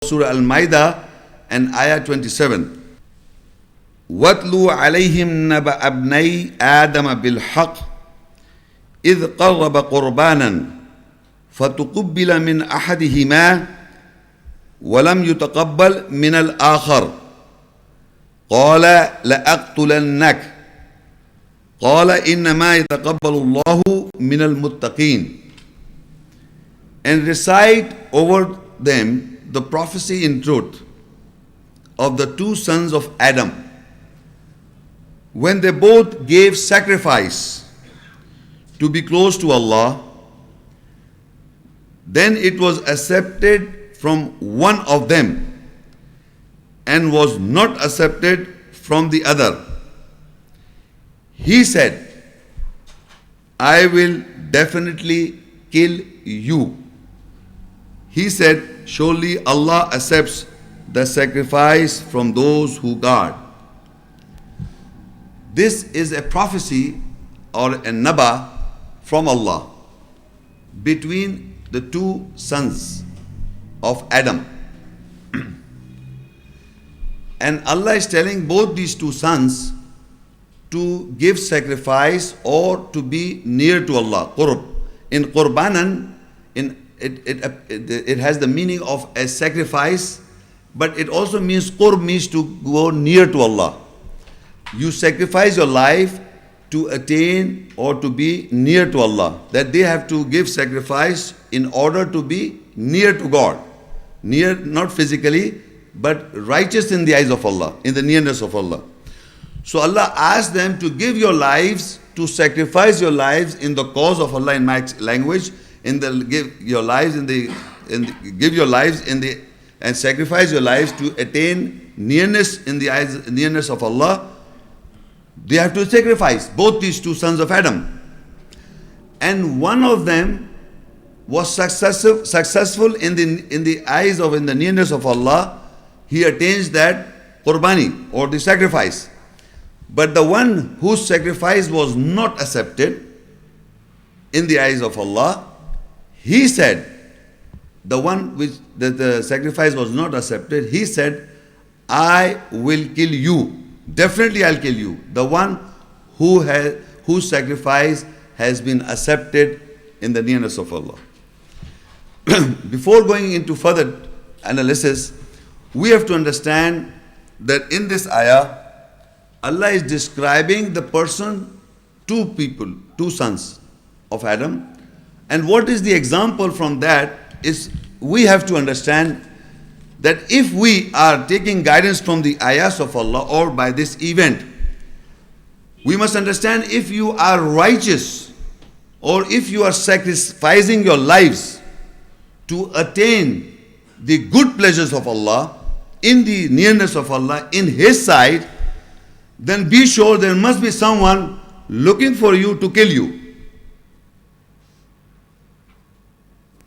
Surah Al-Ma'idah and Ayah 27. وَاتْلُوا عَلَيْهِمْ نَبَأَ ابْنَيْ آدَمَ بِالْحَقِّ إِذْ قَرَّبَ قُرْبَانًا فَتُقُبِّلَ مِنْ أَحَدِهِمَا وَلَمْ يُتَقَبَّلْ مِنَ الْآخَرِ قَالَ لَأَقْتُلَنَّكَ قَالَ إِنَّمَا يَتَقَبَّلُ اللَّهُ مِنَ الْمُتَّقِينَ. And recite over them the prophecy in truth of the two sons of Adam, when they both gave sacrifice to be close to Allah. Then it was accepted from one of them and was not accepted from the other. He said, I will definitely kill you. He said, surely Allah accepts the sacrifice from those who guard. This is a prophecy or a naba from Allah between the two sons of Adam. And Allah is telling both these two sons to give sacrifice or to be near to Allah. Qurb. In Qurbanan, it has the meaning of a sacrifice, but it also means qurb means to go near to Allah. You sacrifice your life to attain or to be near to Allah. That they have to give sacrifice in order to be near to God. Near, not physically, but righteous in the eyes of Allah, in the nearness of Allah. So Allah asked them to give your lives, to sacrifice your lives in the cause of Allah, in my language, give your lives and sacrifice your lives to attain nearness in the eyes, nearness of Allah. They have to sacrifice, both these two sons of Adam. And one of them was successful in the eyes of, in the nearness of Allah. He attains that qurbani or the sacrifice. But the one whose sacrifice was not accepted in the eyes of Allah, he said, the one which the sacrifice was not accepted, he said, I will kill you. Definitely I'll kill you. The one whose sacrifice has been accepted in the nearness of Allah. Before going into further analysis, we have to understand that in this ayah, Allah is describing the person, two people, two sons of Adam. And what is the example from that is we have to understand that if we are taking guidance from the ayahs of Allah or by this event, we must understand if you are righteous or if you are sacrificing your lives to attain the good pleasures of Allah, in the nearness of Allah, in His side, then be sure there must be someone looking for you to kill you.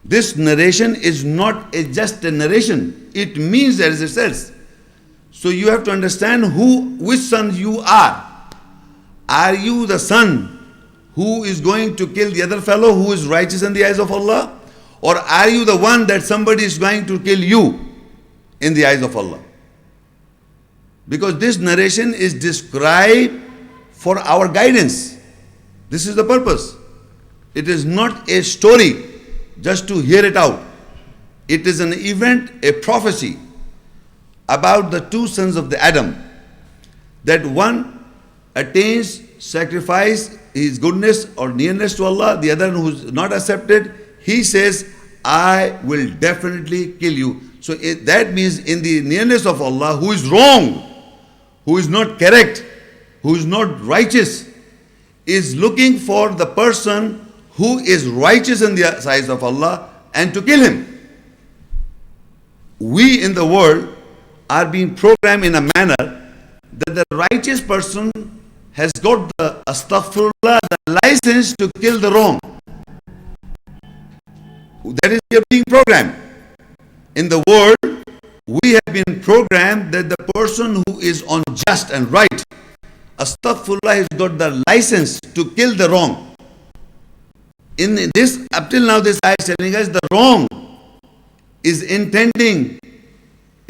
This narration is not just a narration. It means as it says. So you have to understand which son you are. Are you the son who is going to kill the other fellow who is righteous in the eyes of Allah? Or are you the one that somebody is going to kill you in the eyes of Allah? Because this narration is described for our guidance. This is the purpose. It is not a story just to hear it out. It is an event, a prophecy about the two sons of the Adam. That one attains sacrifice, his goodness or nearness to Allah. The other who is not accepted, he says, I will definitely kill you. So that means in the nearness of Allah, who is wrong, who is not correct, who is not righteous, is looking for the person who is righteous in the eyes of Allah and to kill him. We in the world are being programmed in a manner that the righteous person has got the astaghfirullah, the license to kill the wrong. That is, we are being programmed. In the world, we have been programmed that the person who is unjust and right, astaghfirullah, has got the license to kill the wrong. In this, up till now, this ayah is telling us the wrong is intending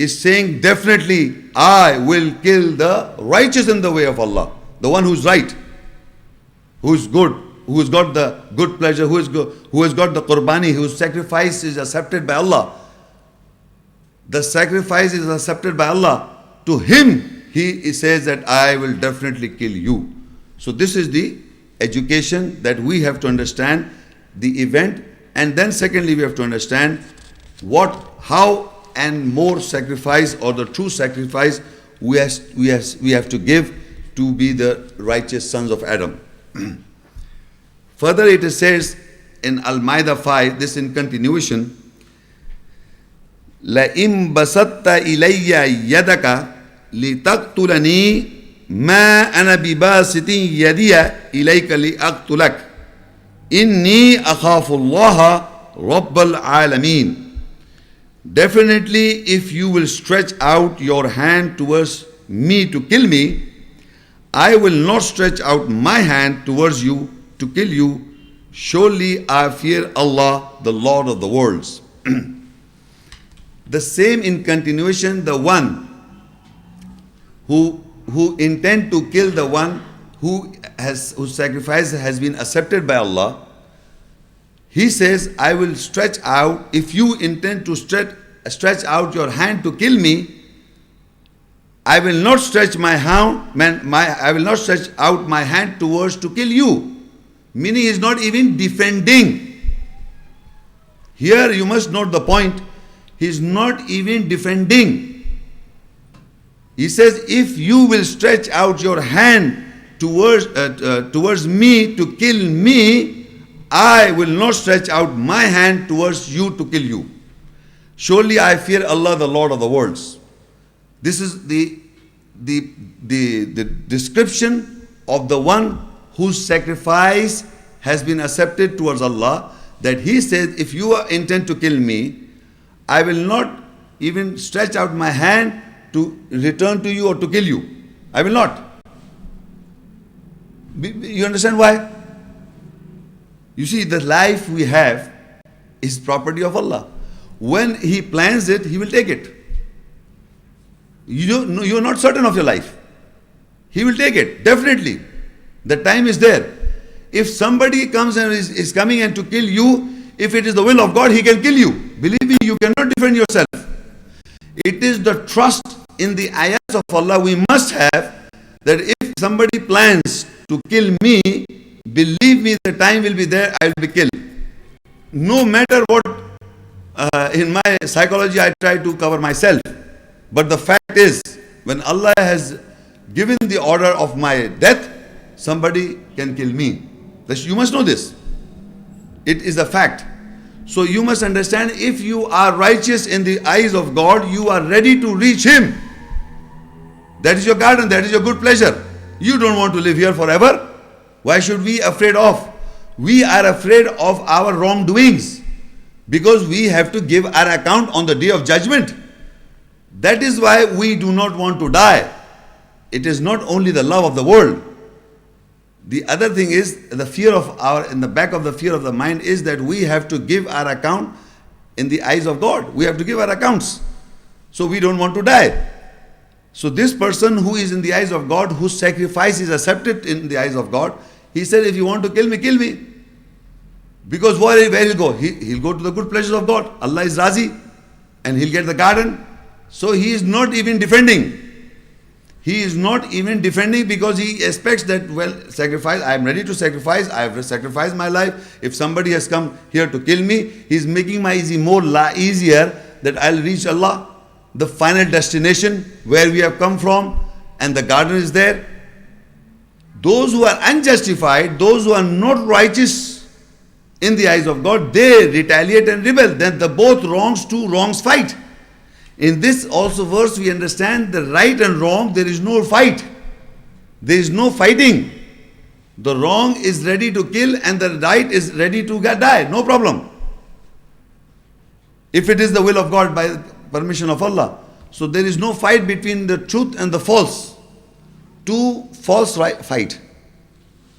is saying, definitely I will kill the righteous in the way of Allah. The one who's right, who's good, who has got the good pleasure, who has got the qurbani, whose sacrifice is accepted by Allah. The sacrifice is accepted by Allah. To him, he says that I will definitely kill you. So this is the education that we have to understand the event, and then secondly we have to understand how and more sacrifice, or the true sacrifice we have to give to be the righteous sons of Adam. Further it says in Al-Ma'idah 5, this in continuation, لَإِن بَسَطْتَ إِلَيَّ يَدَكَ لِتَقْتُلَنِي مَا أَنَا بِبَاسِطٍ يَدِيَ إِلَيْكَ لِأَقْتُلَكَ إِنِّي أَخَافُ اللَّهَ رَبَّ الْعَالَمِينَ. Definitely, if you will stretch out your hand towards me to kill me, I will not stretch out my hand towards you to kill you. Surely I fear Allah, the Lord of the worlds. The same in continuation, the one who intend to kill the one whose sacrifice has been accepted by Allah, he says, I will stretch out, if you intend to stretch out your hand to kill me, I will not stretch I will not stretch out my hand towards to kill you. Meaning he is not even defending. Here you must note the point. He is not even defending. He says, if you will stretch out your hand towards me to kill me, I will not stretch out my hand towards you to kill you. Surely I fear Allah, the Lord of the worlds. This is the description of the one whose sacrifice has been accepted towards Allah, that he says, if you intend to kill me, I will not even stretch out my hand to return to you or to kill you. I will not. You understand why? You see, the life we have is property of Allah. When He plans it, He will take it. You are not certain of your life. He will take it, definitely. The time is there. If somebody comes and is coming and to kill you, if it is the will of God, he can kill you. Believe me, you cannot defend yourself. It is the trust in the ayahs of Allah we must have, that if somebody plans to kill me, believe me, the time will be there, I will be killed. No matter what, in my psychology I try to cover myself. But the fact is, when Allah has given the order of my death, somebody can kill me. You must know this. It is a fact. So you must understand, if you are righteous in the eyes of God, you are ready to reach Him. That is your garden, that is your good pleasure. You don't want to live here forever. Why should we be afraid of? We are afraid of our wrongdoings, because we have to give our account on the day of judgment. That is why we do not want to die. It is not only the love of the world. The other thing is, the fear of in the back of the fear of the mind is that we have to give our account in the eyes of God. We have to give our accounts. So we don't want to die. So this person who is in the eyes of God, whose sacrifice is accepted in the eyes of God, he said, if you want to kill me, kill me. Because where he'll go? He'll go to the good pleasures of God. Allah is Razi, and he'll get the garden. So he is not even defending. He is not even defending, because he expects that, well, sacrifice, I am ready to sacrifice, I have sacrificed my life. If somebody has come here to kill me, he is making my easier that I'll reach Allah, the final destination where we have come from, and the garden is there. Those who are unjustified, those who are not righteous in the eyes of God, they retaliate and rebel. Then the both wrongs, two wrongs fight. In this also verse we understand the right and wrong, there is no fight. There is no fighting. The wrong is ready to kill and the right is ready to die. No problem. If it is the will of God by permission of Allah. So there is no fight between the truth and the false. Two false fight.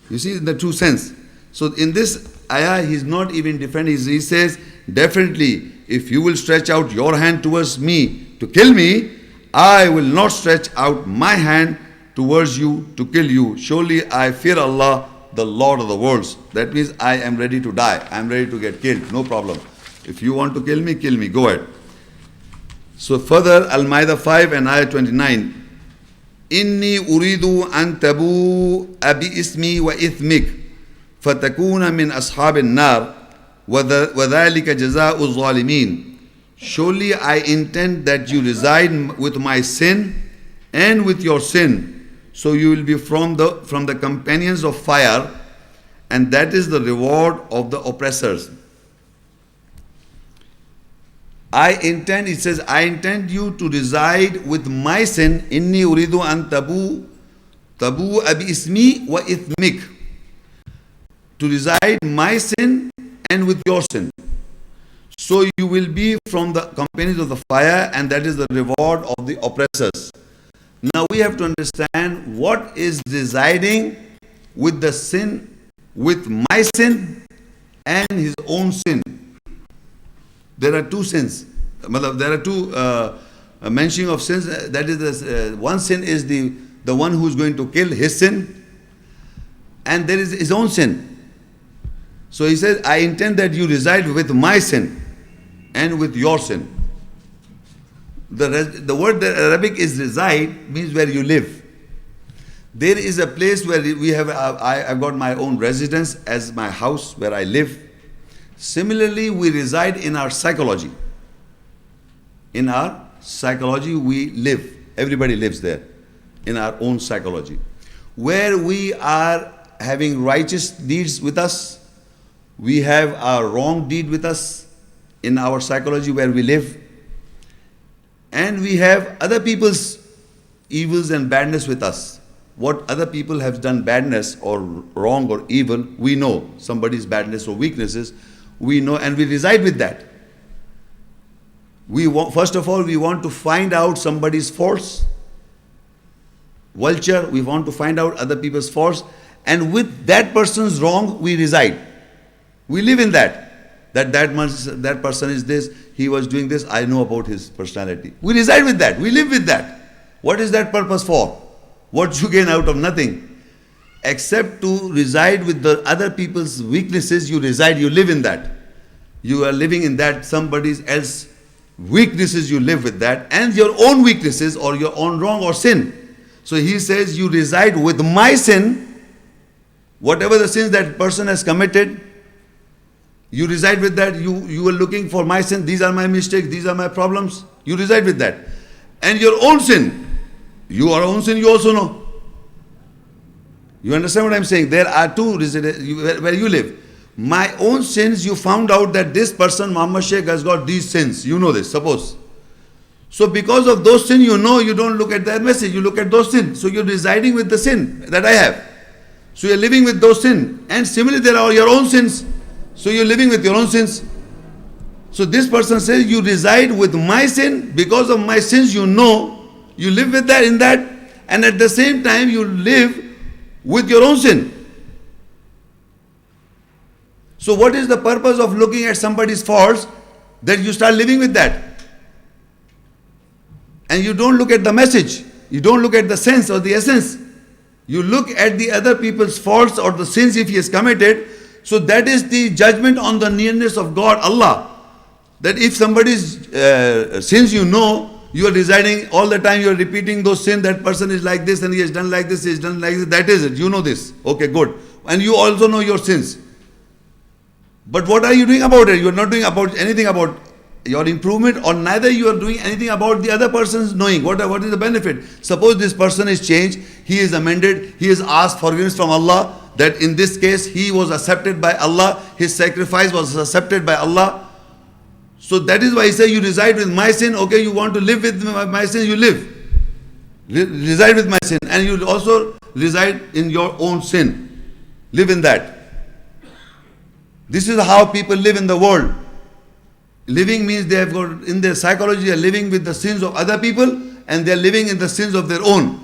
You see, in the true sense. So in this ayah, he is not even defending. He says, definitely, if you will stretch out your hand towards me to kill me, I will not stretch out my hand towards you to kill you. Surely I fear Allah, the Lord of the worlds. That means I am ready to die. I am ready to get killed. No problem. If you want to kill me, kill me. Go ahead. So further, Al-Ma'idah 5 and Ayah 29. Inni uridu an tabu abi ismi wa ithmik fatakuna min ashabin nar wa dhalika jaza'u zalimin. Surely I intend that you reside with my sin and with your sin, so you will be from the companions of fire, and that is the reward of the oppressors. It says, I intend you to reside with my sin. Inni uridu an tabu abi ismi wa ithmik. To reside my sin and with your sin. So you will be from the companions of the fire, and that is the reward of the oppressors. Now we have to understand what is residing with the sin, with my sin and his own sin. There are two sins. There are two mentioning of sins. That is, one sin is the one who is going to kill, his sin, and there is his own sin. So he says, I intend that you reside with my sin and with your sin. The word that Arabic is reside means where you live. There is a place where we have, I've got my own residence as my house where I live. Similarly, we reside in our psychology. In our psychology, we live. Everybody lives there, in our own psychology. Where we are having righteous deeds with us, we have our wrong deed with us in our psychology where we live. And we have other people's evils and badness with us. What other people have done badness or wrong or evil, we know. Somebody's badness or weaknesses, we know, and we reside with that. First of all, we want to find out somebody's faults. Vulture, we want to find out other people's faults, and with that person's wrong, we reside. We live in that. That person is this, he was doing this, I know about his personality. We reside with that, we live with that. What is that purpose for? What you gain out of nothing? Except to reside with the other people's weaknesses, you reside, you live in that. You are living in that, somebody else's weaknesses, you live with that, and your own weaknesses or your own wrong or sin. So he says, you reside with my sin, whatever the sins that person has committed, you reside with that, you are looking for my sin, these are my mistakes, these are my problems, you reside with that. And your own sin, your own sin you also know. You understand what I'm saying? There are two where you live. My own sins, you found out that this person, Muhammad Shaikh, has got these sins. You know this, suppose. So because of those sins, you know, you don't look at that message, you look at those sins. So you're residing with the sin that I have. So you're living with those sins. And similarly, there are your own sins. So you're living with your own sins. So this person says, you reside with my sin. Because of my sins, you know, you live with that, in that. And at the same time, you live with your own sin. So what is the purpose of looking at somebody's faults? That you start living with that. And you don't look at the message. You don't look at the sense or the essence. You look at the other people's faults or the sins if he has committed. So that is the judgment on the nearness of God, Allah. That if somebody's sins you know, you are residing all the time, you are repeating those sins, that person is like this and he has done like this, he has done like this, that is it, you know this. Okay, good. And you also know your sins. But what are you doing about it? You are not doing anything about your improvement, or neither you are doing anything about the other person's knowing. What is the benefit? Suppose this person is changed, he is amended, he has asked forgiveness from Allah, that in this case he was accepted by Allah, his sacrifice was accepted by Allah. So that is why he says, you reside with my sin. Okay, you want to live with my sin, you live. Reside with my sin. And you also reside in your own sin. Live in that. This is how people live in the world. Living means they have got, in their psychology, they are living with the sins of other people, and they are living in the sins of their own.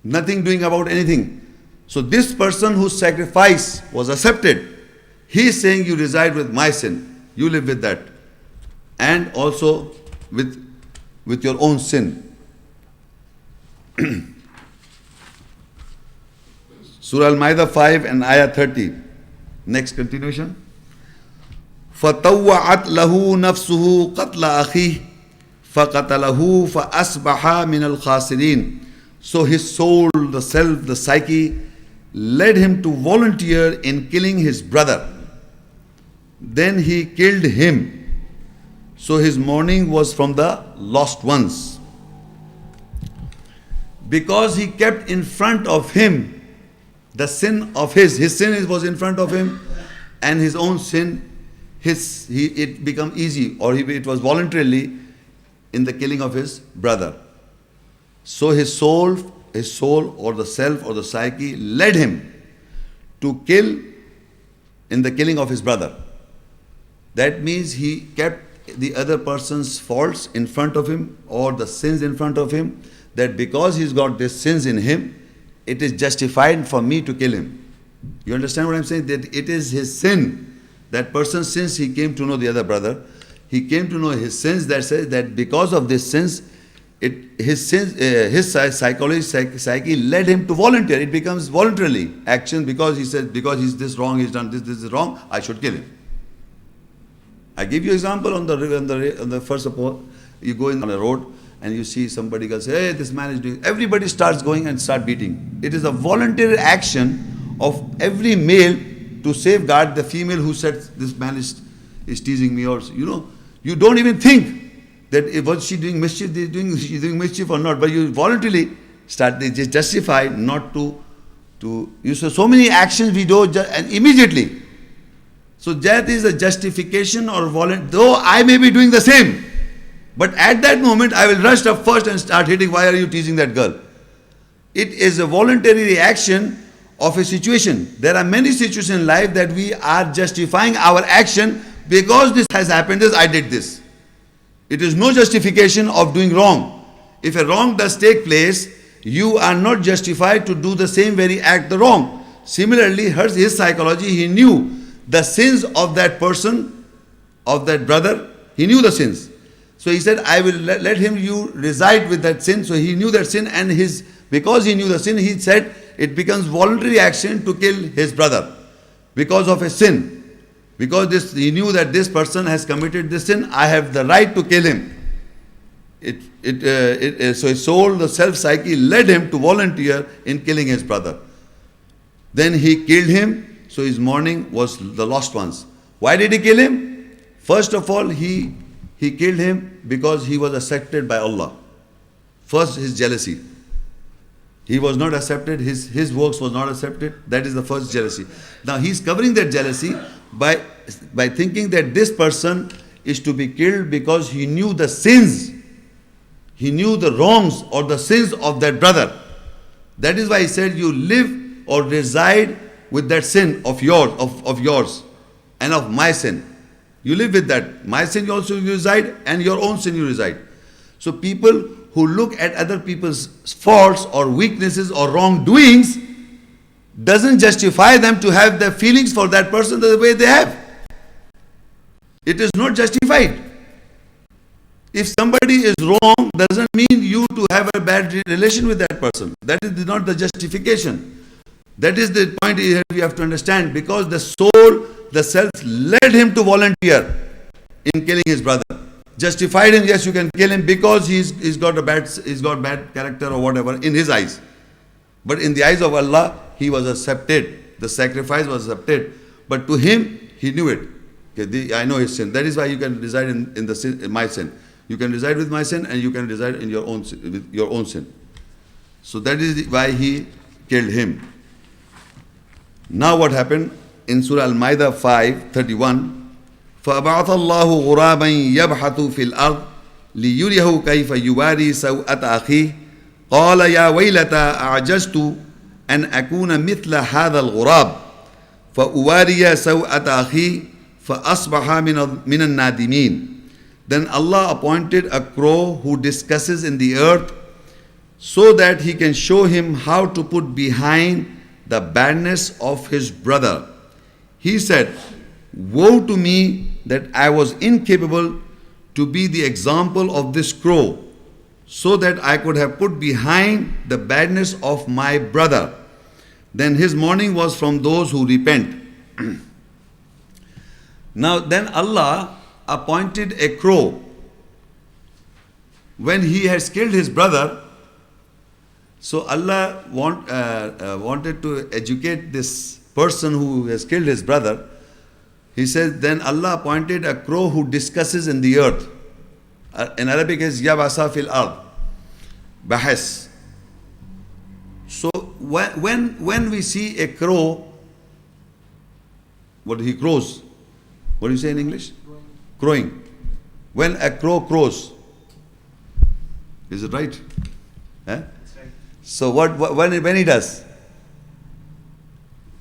Nothing doing about anything. So this person whose sacrifice was accepted, he is saying, you reside with my sin. You live with that. And also with with your own sin. Surah Al-Ma'idah 5 and Ayah 30. Next continuation. فَطَوَّعَتْ لَهُ نَفْسُهُ قَتْلَ أَخِيهِ فَقَتَلَهُ فَأَصْبَحَ مِنَ الْخَاسِرِينَ. So his soul, the self, the psyche, led him to volunteer in killing his brother. Then he killed him. So his mourning was from the lost ones. Because he kept in front of him the sin of his sin was in front of him, and his own sin, it became easy, or it was voluntarily in the killing of his brother. So his soul or the self or the psyche led him to kill in the killing of his brother. That means he kept the other person's faults in front of him, or the sins in front of him, that because he's got these sins in him, it is justified for me to kill him. You understand what I'm saying? That it is his sin. That person, since he came to know the other brother, he came to know his sins, that says that because of these sins, his psyche led him to volunteer. It becomes voluntarily action, because he said, because he's this wrong, he's done this is wrong, I should kill him. I give you example on the first of all, you go in on a road and you see somebody goes, hey, this man is doing, everybody starts going and start beating. It is a voluntary action of every male to safeguard the female who said, this man is teasing me, or you don't even think that was she doing mischief, she's doing mischief or not, but you voluntarily start, they just justify not to you see so many actions we do and immediately. So that is a justification or voluntary, though I may be doing the same, but at that moment I will rush up first and start hitting, why are you teasing that girl? It is a voluntary reaction of a situation. There are many situations in life that we are justifying our action because this has happened, I did this. It is no justification of doing wrong. If a wrong does take place, you are not justified to do the same very act the wrong. Similarly, his psychology, he knew the sins of that person, of that brother, he knew the sins. So he said, I will let you reside with that sin. So he knew that sin, and because he knew the sin, he said it becomes voluntary action to kill his brother because of a sin. Because he knew that this person has committed this sin, I have the right to kill him. So his soul, the self-psyche, led him to volunteer in killing his brother. Then he killed him, so his mourning was the lost ones. Why did he kill him? First of all, he killed him because he was accepted by Allah. First, his jealousy. He was not accepted, his works was not accepted. That is the first jealousy. Now he's covering that jealousy by thinking that this person is to be killed because he knew the sins. He knew the wrongs or the sins of that brother. That is why he said, you live or reside with that sin of yours and of my sin. You live with that. My sin also you reside, and your own sin you reside. So people who look at other people's faults or weaknesses or wrongdoings doesn't justify them to have their feelings for that person the way they have. It is not justified. If somebody is wrong, doesn't mean you to have a bad relation with that person. That is not the justification. That is the point here we have to understand, because the soul, the self, led him to volunteer in killing his brother. Justified him, yes, you can kill him because he's got bad character or whatever in his eyes. But in the eyes of Allah, he was accepted. The sacrifice was accepted. But to him, he knew it. Okay, I know his sin. That is why you can reside in the sin, in my sin. You can reside with my sin, and you can reside in your own sin, with your own sin. So that is why he killed him. Now what happened in Surah Al-Ma'idah 5:31? فَأَبْعَثَ اللَّهُ غُرَابًا يَبْحَثُ فِي الْأَرْضِ لِيُرِيَهُ كَيْفَ يُوَارِي سَوْءَةَ أَخِيهِ قَالَ يَا وَيْلَتَى أَعْجَزْتُ أَنْ أَكُونَ مِثْلَ هَذَا الْغُرَابِ فَأُوَارِيَ سَوْءَةَ أَخِيهِ فَأَصْبَحَ مِنَ النَّادِمِينَ. Then Allah appointed a crow who discusses in the earth so that he can show him how to put behind the badness of his brother. He said, woe to me that I was incapable to be the example of this crow so that I could have put behind the badness of my brother. Then his mourning was from those who repent. Now then Allah appointed a crow. When he has killed his brother, so Allah wanted to educate this person who has killed his brother. He says, then Allah appointed a crow who discusses in the earth. In Arabic is yabasa fil ard, bahas. So when we see a crow, what he crows? What do you say in English? Crowing. When a crow crows, is it right? Eh? That's right. So when he does,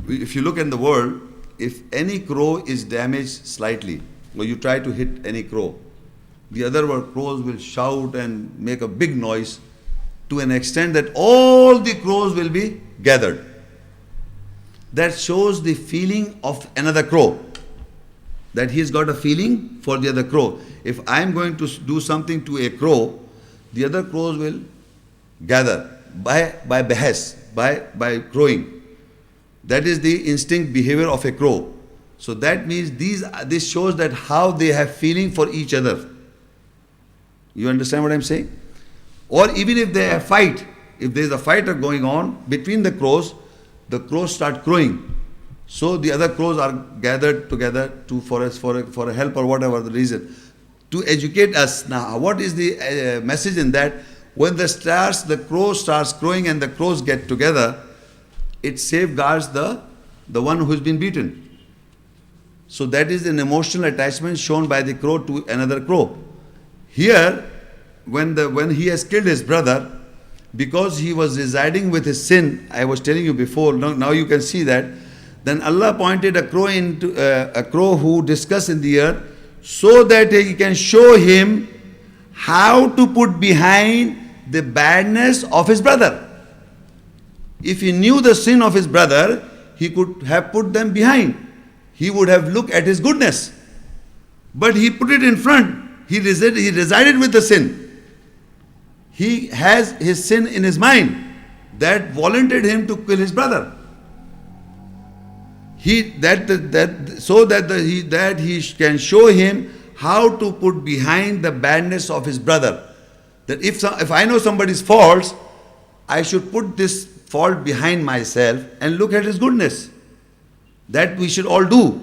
if you look in the world, if any crow is damaged slightly, or you try to hit any crow, the other crows will shout and make a big noise to an extent that all the crows will be gathered. That shows the feeling of another crow, that he's got a feeling for the other crow. If I'm going to do something to a crow, the other crows will gather by behest, by crowing. That is the instinct behavior of a crow. So that means this shows that how they have feeling for each other. You understand what I'm saying? Or even if they have fight, if there is a fight going on between the crows start crowing. So the other crows are gathered together for a help or whatever the reason, to educate us. Now, what is the message in that? When the crow starts crowing and the crows get together, it safeguards the one who's been beaten. So that is an emotional attachment shown by the crow to another crow. Here, when he has killed his brother, because he was residing with his sin, I was telling you before, now you can see that, then Allah appointed a crow who discussed in the earth, so that he can show him how to put behind the badness of his brother. If he knew the sin of his brother, he could have put them behind. He would have looked at his goodness. But he put it in front. He resided with the sin. He has his sin in his mind that volunteered him to kill his brother. So that he can show him how to put behind the badness of his brother. That if I know somebody's faults, I should put this fault behind myself and look at his goodness. That we should all do.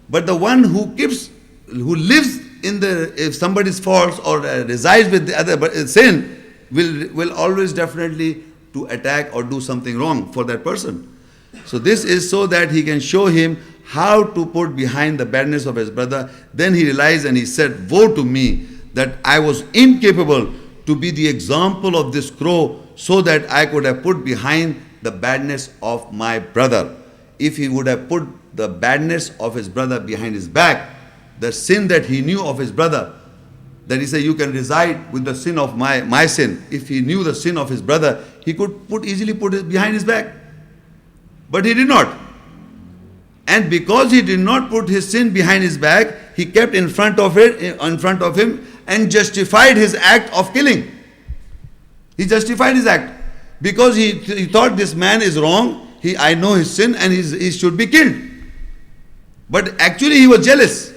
But the one who lives if somebody's faults or resides with the other sin, will always definitely to attack or do something wrong for that person. So this is so that he can show him how to put behind the badness of his brother. Then he realized and he said, woe to me that I was incapable to be the example of this crow, so that I could have put behind the badness of my brother. If he would have put the badness of his brother behind his back, the sin that he knew of his brother, that he said, you can reside with the sin of my sin. If he knew the sin of his brother, he could easily put it behind his back. But he did not. And because he did not put his sin behind his back, he kept in front of him and justified his act of killing. He justified his act because he thought this man is wrong. I know his sin and he should be killed. But actually he was jealous.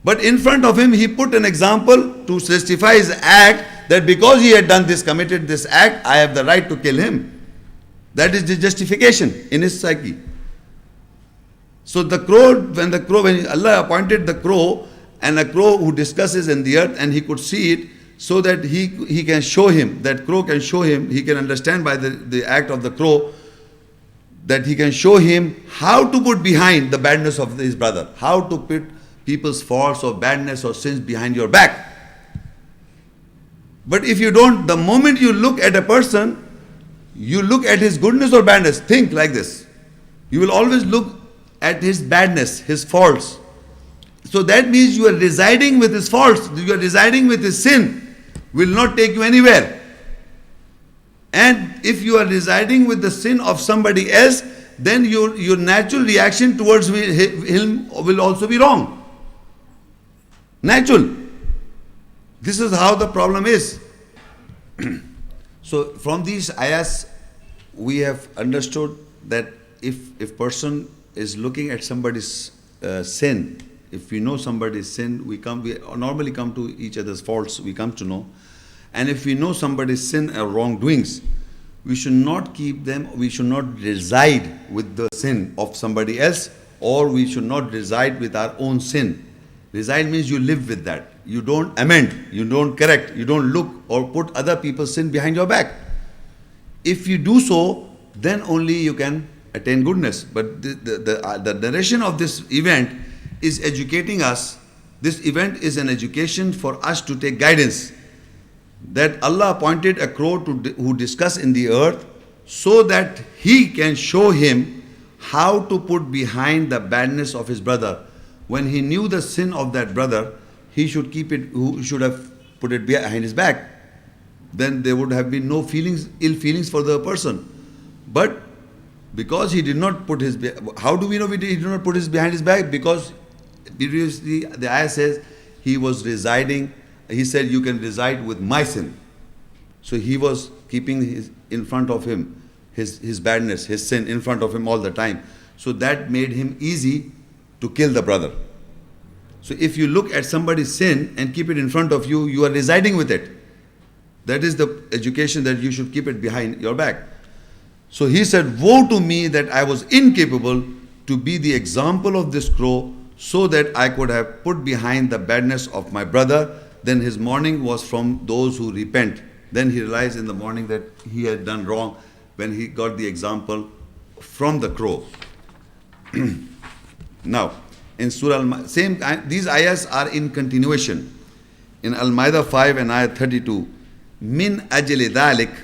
But in front of him, he put an example to justify his act, that because he had committed this act, I have the right to kill him. That is the justification in his psyche. So when Allah appointed the crow, and a crow who discusses in the earth, and he could see it, so that he can show him, that crow can show him, he can understand by the act of the crow, that he can show him how to put behind the badness of his brother, how to put people's faults or badness or sins behind your back. But if you don't, the moment you look at a person, you look at his goodness or badness. Think like this. You will always look at his badness, his faults. So that means you are residing with his faults, you are residing with his sin, will not take you anywhere. And if you are residing with the sin of somebody else, then your natural reaction towards him will also be wrong. Natural. This is how the problem is. So from these ayahs, we have understood that if person is looking at somebody's sin, if we know somebody's sin, we normally come to each other's faults, we come to know. And if we know somebody's sin or wrongdoings, we should not keep them, we should not reside with the sin of somebody else, or we should not reside with our own sin. Reside means you live with that. You don't amend, you don't correct, you don't look or put other people's sin behind your back. If you do so, then only you can attain goodness. But the narration of this event is educating us. This event is an education for us to take guidance. That Allah appointed a crow who discuss in the earth so that he can show him how to put behind the badness of his brother. When he knew the sin of that brother, he should keep it, who should have put it behind his back. Then there would have been no feelings, ill feelings for the person. But because he did not put his, how do we know he did not put his behind his back? Because previously the ayah says he was residing, he said you can reside with my sin. So he was keeping in front of him, his badness, his sin in front of him all the time. So that made him easy to kill the brother. So if you look at somebody's sin and keep it in front of you, you are residing with it. That is the education, that you should keep it behind your back. So he said, woe to me that I was incapable to be the example of this crow, so that I could have put behind the badness of my brother. Then his mourning was from those who repent. Then he realized in the morning that he had done wrong when he got the example from the crow. Now, in Surah these ayahs are in continuation. In Al-Maidah 5 and ayah 32, Min ajli dhalik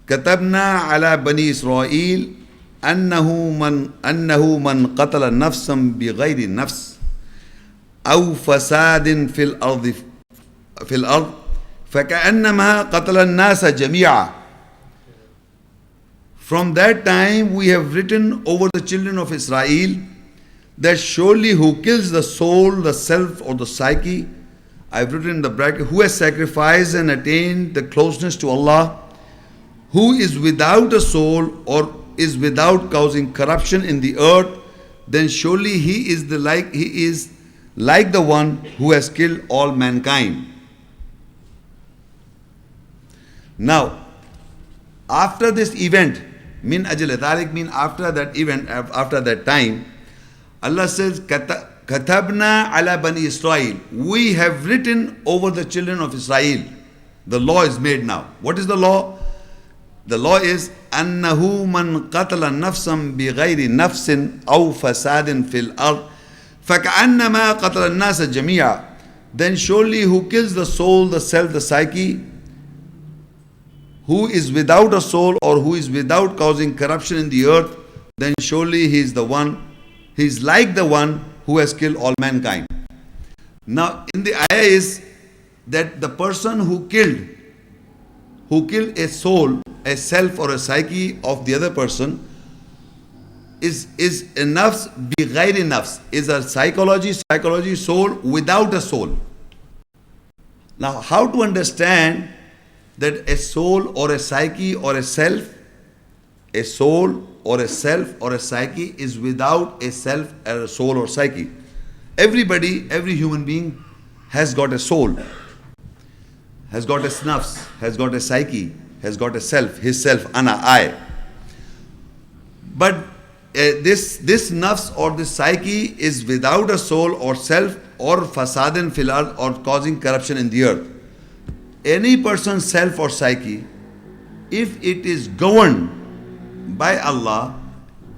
katabna ala bani Israel annahu man qatala nafsan bighayri nafs aw fasadin fil ard faka'annama qatala an-nasa jami'a. From that time we have written over the children of Israel that surely who kills the soul, the self or the psyche, I've written in the bracket, who has sacrificed and attained the closeness to Allah, who is without a soul or is without causing corruption in the earth, then surely he is like the one who has killed all mankind. Now, after this event, min ajal dhalik mean after that event, after that time, Allah says, Katabna ala bani Israel. We have written over the children of Israel. The law is made now. What is the law? The law is, Annahu man qatala nafsan bighayri nafsin aw fasadin fil ard faka'annama qatala an-nasa jami'a. Then surely who kills the soul, the self, the psyche, who is without a soul or who is without causing corruption in the earth, then surely he is like the one who has killed all mankind. Now in the ayah is that the person who killed a soul, a self or a psyche of the other person is a nafs bi ghayri nafs, is a psychology soul without a soul. Now how to understand that a soul or a psyche or a self, a soul or a self or a psyche is without a self or a soul or psyche? Everybody, every human being has got a soul, has got a nafs, has got a psyche, has got a self, his self, ana, I. But this nafs or this psyche is without a soul or self or fasadin fil ard or causing corruption in the earth. Any person's self or psyche, if it is governed by Allah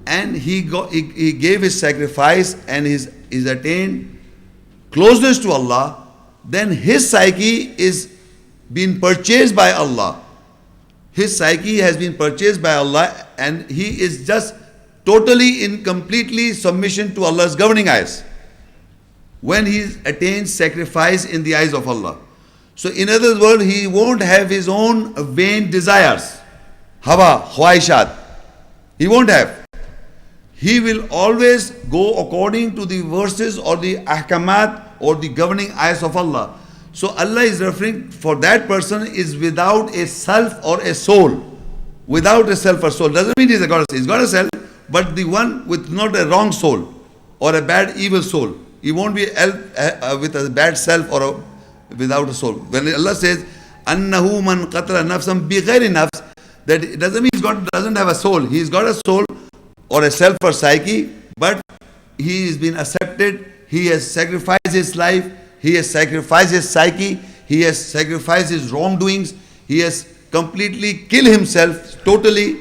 and he gave his sacrifice and he's attained closeness to Allah, then his psyche is been purchased by Allah. His psyche has been purchased by Allah and he is just totally in completely submission to Allah's governing eyes when he attains sacrifice in the eyes of Allah. So in other words, he won't have his own vain desires, hawa, khwaishat. He won't have. He will always go according to the verses or the ahkamat or the governing ayahs of Allah. So Allah is referring for that person is without a self or a soul. Without a self or soul. Doesn't mean he's got a self, but the one with not a wrong soul or a bad evil soul. He won't be with a bad self or without a soul. When Allah says, أَنَّهُ مَنْ قَتَلَ نَفْسًا بِغَيْرِ نَفْسٍ, that it doesn't mean doesn't have a soul. He's got a soul or a self or psyche, but he has been accepted. He has sacrificed his life. He has sacrificed his psyche. He has sacrificed his wrongdoings. He has completely killed himself totally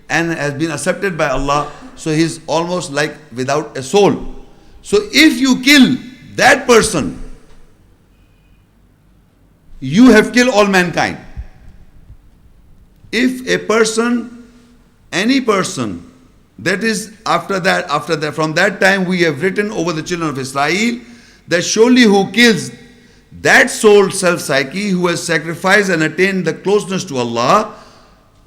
and has been accepted by Allah. So he's almost like without a soul. So if you kill that person, you have killed all mankind. If a person, any person, that is after that, from that time we have written over the children of Israel that surely who kills that soul, self-psyche, who has sacrificed and attained the closeness to Allah,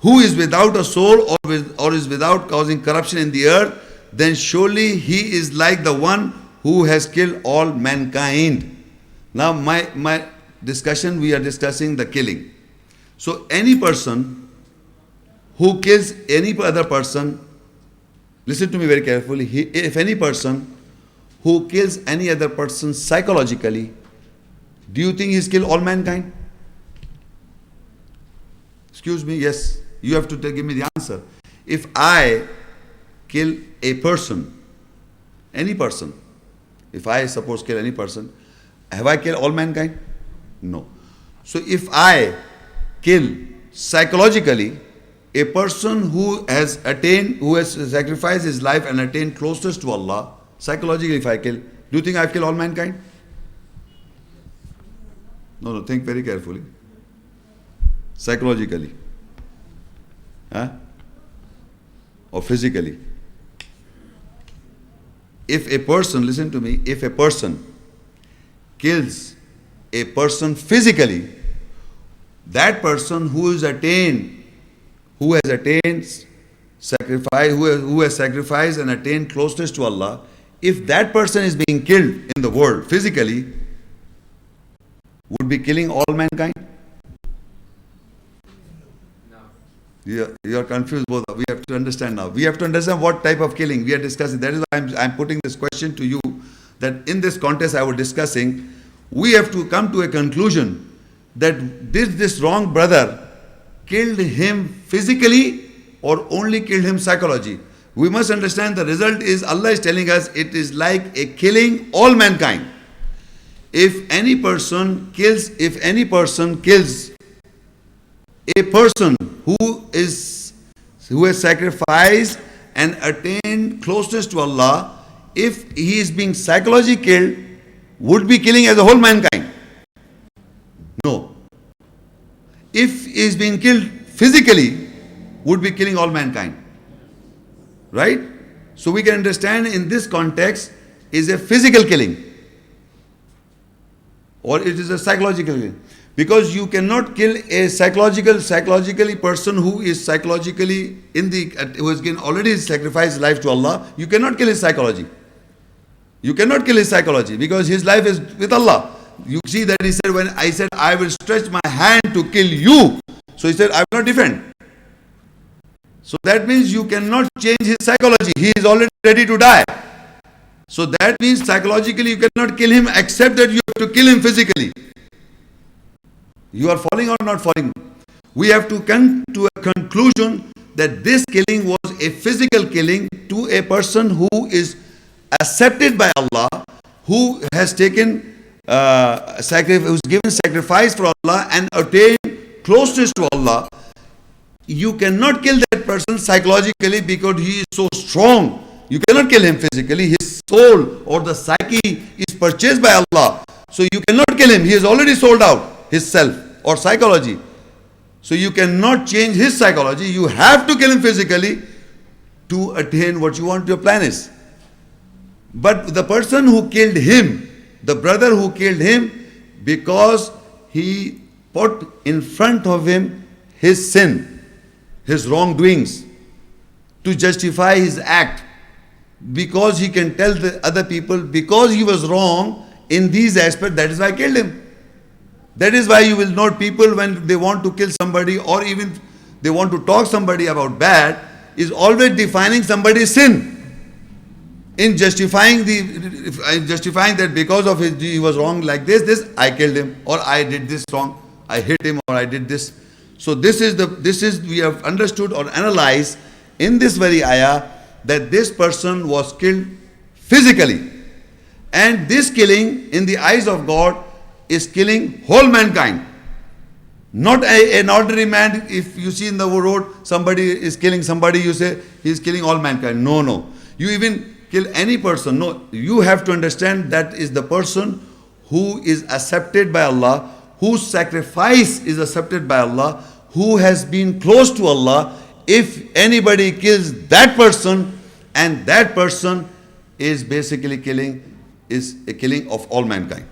who is without a soul or is without causing corruption in the earth, then surely he is like the one who has killed all mankind. Now my discussion, we are discussing the killing. So any person who kills any other person, listen to me very carefully, if any person who kills any other person psychologically, do you think he's killed all mankind? Excuse me, yes. You have to give me the answer. If I kill a person, any person, if I suppose kill any person, have I killed all mankind? No. So if I kill psychologically a person who has sacrificed his life and attained closeness to Allah, psychologically if I kill, do you think I've killed all mankind? No, think very carefully. Psychologically. Or physically. If a person, listen to me, if a person kills a person physically, that person who has sacrificed and attained closeness to Allah, if that person is being killed in the world physically, would be killing all mankind? You are confused both. We have to understand now. We have to understand what type of killing we are discussing. That is why I'm putting this question to you, that in this context I was discussing, we have to come to a conclusion that this wrong brother killed him physically or only killed him psychologically. We must understand the result is Allah is telling us it is like a killing all mankind. If any person kills a person who has sacrificed and attained closeness to Allah, if he is being psychologically killed, would be killing as a whole mankind? No. If he is being killed physically, would be killing all mankind. Right? So we can understand in this context is a physical killing or it is a psychological killing. Because you cannot kill a psychologically person who is psychologically who has already sacrificed his life to Allah. You cannot kill his psychology. You cannot kill his psychology because his life is with Allah. You see that he said, when I said I will stretch my hand to kill you, so he said I will not defend. So that means you cannot change his psychology. He is already ready to die. So that means psychologically you cannot kill him except that you have to kill him physically. You are following or not following? We have to come to a conclusion that this killing was a physical killing to a person who is accepted by Allah, who has taken who's given sacrifice for Allah and attained closeness to Allah. You cannot kill that person psychologically because he is so strong. You cannot kill him physically. His soul or the psyche is purchased by Allah. So you cannot kill him. He has already sold out his self or psychology. So you cannot change his psychology. You have to kill him physically to attain what you want your plan is. But the person who killed him, the brother who killed him, because he put in front of him his sin, his wrongdoings, to justify his act, because he can tell the other people, because he was wrong in these aspects, that is why I killed him. That is why you will note people when they want to kill somebody or even they want to talk somebody about bad, is always defining somebody's sin. In justifying that because of he was wrong like this, I killed him, or I did this wrong, I hit him, or I did this. So this is we have understood or analyzed in this very ayah that this person was killed physically. And this killing in the eyes of God is killing whole mankind. Not an ordinary man. If you see in the road somebody is killing somebody, you say he is killing all mankind. No. You even kill any person. No, you have to understand that is the person who is accepted by Allah, whose sacrifice is accepted by Allah, who has been close to Allah. If anybody kills that person, and that person is basically is a killing of all mankind.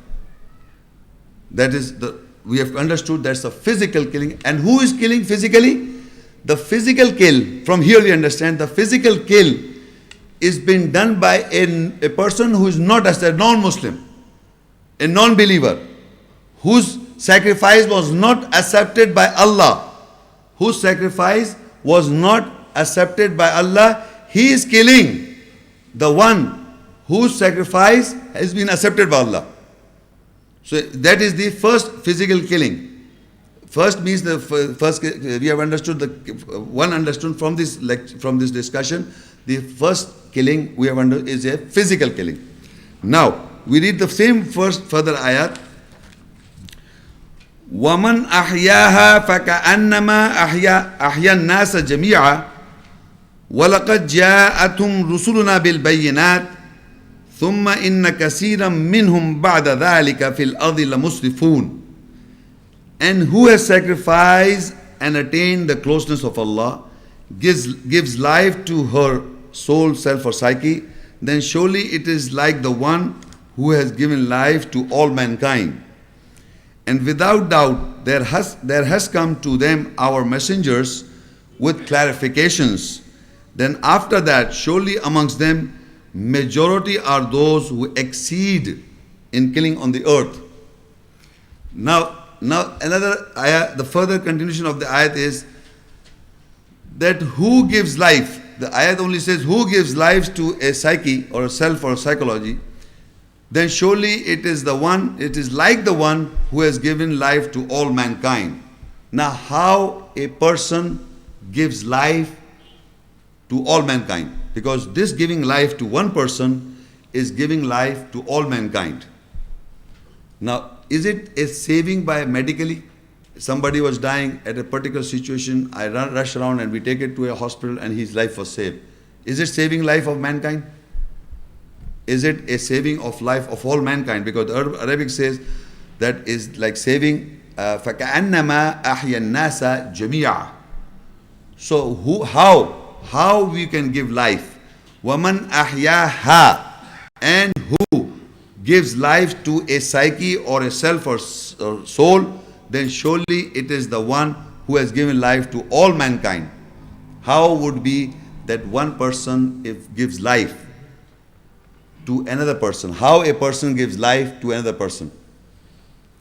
That is we have understood that's a physical killing. And who is killing physically? The physical kill, from here we understand the physical kill is being done by a person who is not a non-Muslim, a non-believer, whose sacrifice was not accepted by Allah. Whose sacrifice was not accepted by Allah, he is killing the one whose sacrifice has been accepted by Allah. So that is the first physical killing. First means the first we have understood one understood from this discussion. The first killing we have understood is a physical killing. Now we read the same further ayat. وَمَنْ أَحْيَاهَا فَكَأَنَّمَا أَحْيَا النَّاسَ جَمِيعًا وَلَقَدْ جَاءَتْهُمْ رُسُلُنَا بِالْبَيِّنَاتِ ثُمَّ إِنَّ كَثِيرًا مِّنْهُمْ بَعْدَ ذَلِكَ فِي الْأَرْضِ لَمُسْرِفُونَ. And who has sacrificed and attained the closeness of Allah, gives life to her soul, self or psyche, then surely it is like the one who has given life to all mankind. And without doubt there has come to them our messengers with clarifications. Then after that surely amongst them majority are those who exceed in killing on the earth. Now another ayah, the further continuation of the ayat is that who gives life. The ayat only says who gives life to a psyche or a self or a psychology. Then surely it is like the one who has given life to all mankind. Now how a person gives life to all mankind? Because this giving life to one person is giving life to all mankind. Now is it a saving by medically? Somebody was dying at a particular situation, I rush around and we take it to a hospital and his life was saved. Is it saving life of mankind? Is it a saving of life of all mankind? Because the Arabic says that is like saving فَكَأَنَّمَا أَحْيَا النَّاسَ جَمِيعًا. So how we can give life? وَمَنْ أَحْيَاهَا. And who gives life to a psyche or a self or soul, then surely it is the one who has given life to all mankind. How would be that one person gives life to another person? How a person gives life to another person?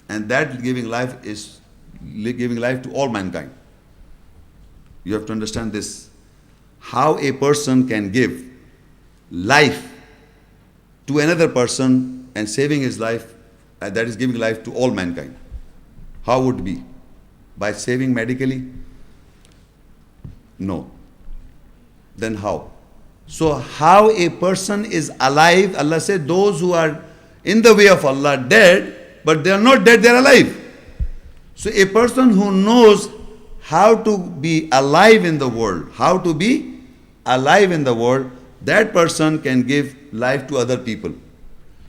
And that giving life is giving life to all mankind. You have to understand this. How a person can give life to another person and saving his life, that is giving life to all mankind. How would it be? By saving medically? No. Then how? So how a person is alive? Allah said those who are in the way of Allah dead, but they are not dead, they are alive. So a person who knows how to be alive in the world, that person can give life to other people.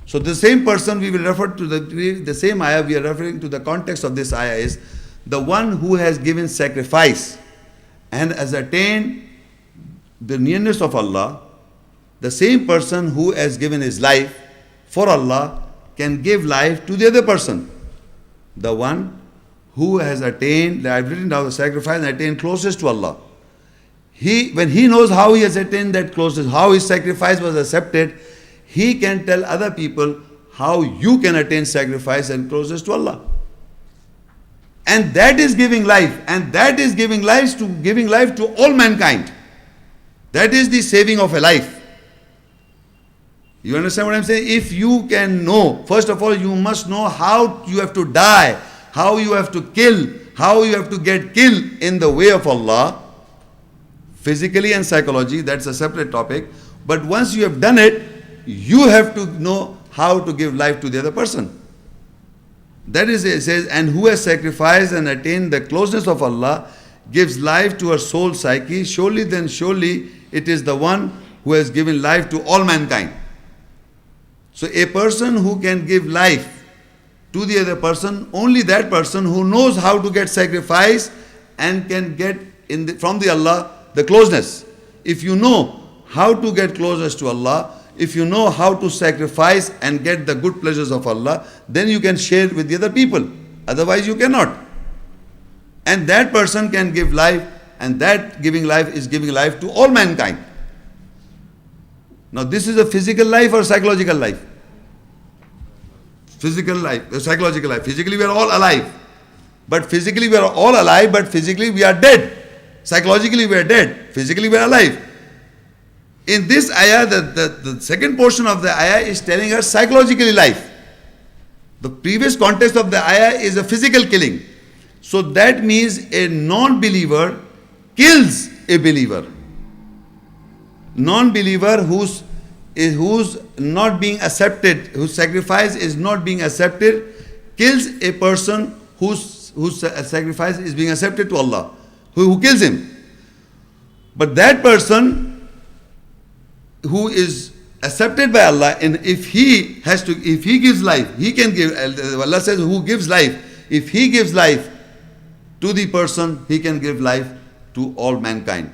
So the same person we will refer to the same ayah, we are referring to the context of this ayah is the one who has given sacrifice and has attained the nearness of Allah. The same person who has given his life for Allah can give life to the other person. The one who has attained, I've written down the sacrifice and attained closest to Allah. When he knows how he has attained that closest, how his sacrifice was accepted, he can tell other people how you can attain sacrifice and closest to Allah. And that is giving life. And that is giving life to all mankind. That is the saving of a life. You understand what I'm saying? If you can know, first of all, you must know how you have to die, how you have to kill, how you have to get killed in the way of Allah, physically and psychology, that's a separate topic. But once you have done it, you have to know how to give life to the other person. That is, it says, and who has sacrificed and attained the closeness of Allah, gives life to her soul psyche, surely it is the one who has given life to all mankind. So a person who can give life to the other person, only that person who knows how to get sacrifice and can get from the Allah the closeness. If you know how to get closeness to Allah, if you know how to sacrifice and get the good pleasures of Allah, then you can share with the other people. Otherwise you cannot. And that person can give life, and that giving life is giving life to all mankind. Now this is a physical life or psychological life? Physical life, psychological life. Physically we are all alive. But physically we are all alive, but physically we are dead. Psychologically we are dead. Physically we are alive. In this ayah, the second portion of the ayah is telling us psychologically life. The previous context of the ayah is a physical killing. So that means a non-believer kills a believer. Non-believer who's not being accepted, whose sacrifice is not being accepted, kills a person whose sacrifice is being accepted to Allah, who kills him. But that person who is accepted by Allah, and if he gives life, he can give. Allah says, who gives life? If he gives life to the person, he can give life to all mankind.